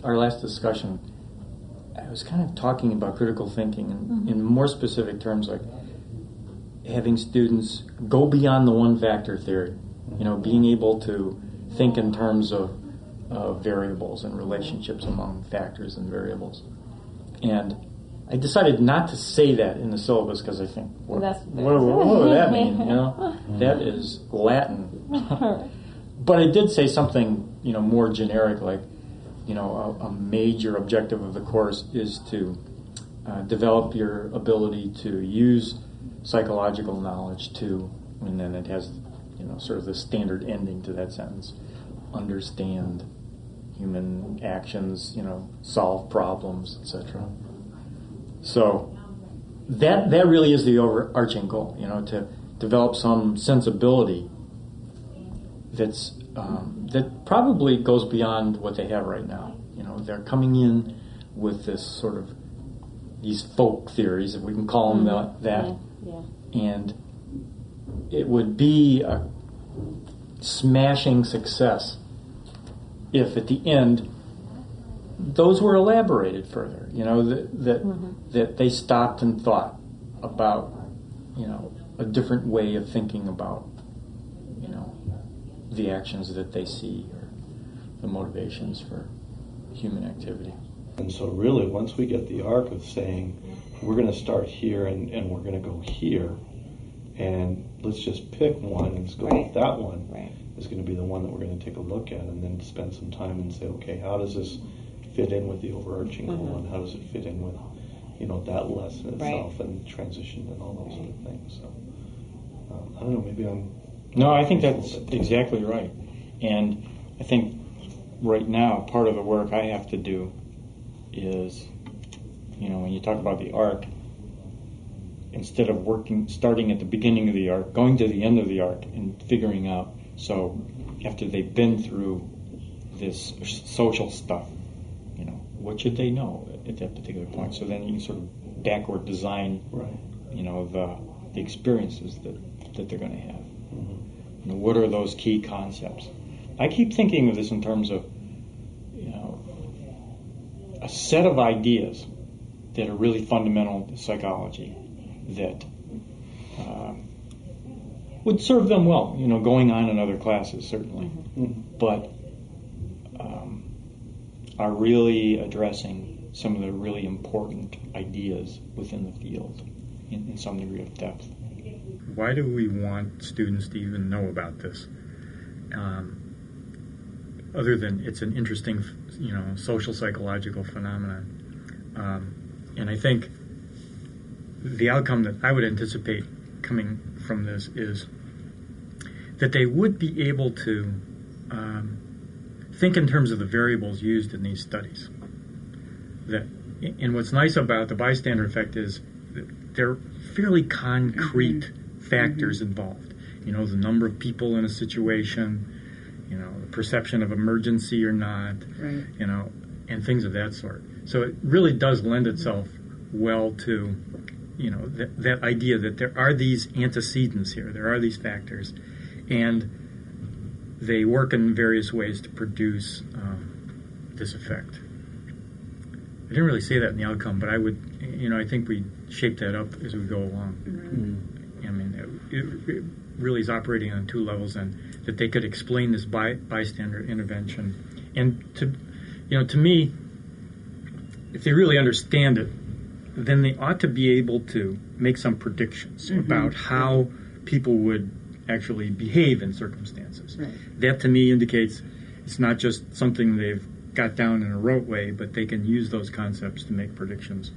our last discussion, I was kind of talking about critical thinking in more specific terms, like having students go beyond the one factor theory. Being able to think in terms of variables and relationships among factors and variables. And I decided not to say that in the syllabus because I think, what would that mean? That is Latin. But I did say something, more generic, like, a major objective of the course is to develop your ability to use psychological knowledge to, and then it has, sort of the standard ending to that sentence, understand human actions, solve problems, etc. So that really is the overarching goal, to develop some sensibility that's that probably goes beyond what they have right now. They're coming in with this sort of these folk theories, if we can call them that, and it would be a smashing success if at the end those were elaborated further, that they stopped and thought about, a different way of thinking about, the actions that they see or the motivations for human activity. And so really, once we get the arc of saying, we're going to start here and we're going to go here, and let's just pick one and let's go with that one, is going to be the one that we're going to take a look at and then spend some time and say, okay, how does this fit in with the overarching goal, and how does it fit in with, that lesson itself and transition and all those sort of things. So, I don't know, maybe I'm... No, I think that's exactly right. And I think right now, part of the work I have to do is, when you talk about the arc, instead of starting at the beginning of the arc, going to the end of the arc and figuring out, so after they've been through this social stuff, what should they know at that particular point? So then you can sort of backward design, the experiences that they're going to have. What are those key concepts? I keep thinking of this in terms of, a set of ideas that are really fundamental to psychology that would serve them well, going on in other classes, certainly, but are really addressing some of the really important ideas within the field in some degree of depth. Why do we want students to even know about this? Other than it's an interesting, social psychological phenomenon. And I think the outcome that I would anticipate coming from this is that they would be able to think in terms of the variables used in these studies. And what's nice about the bystander effect is that they're fairly concrete factors involved. The number of people in a situation, the perception of emergency or not, and things of that sort. So it really does lend itself well to, that idea that there are these antecedents here, there are these factors, and they work in various ways to produce this effect. I didn't really say that in the outcome, but I would, I think we shape that up as we go along. I mean, it really is operating on two levels, and that they could explain this bystander intervention. And to me, if they really understand it, then they ought to be able to make some predictions about how people would actually behave in circumstances. That to me indicates it's not just something they've got down in a rote way, but they can use those concepts to make predictions.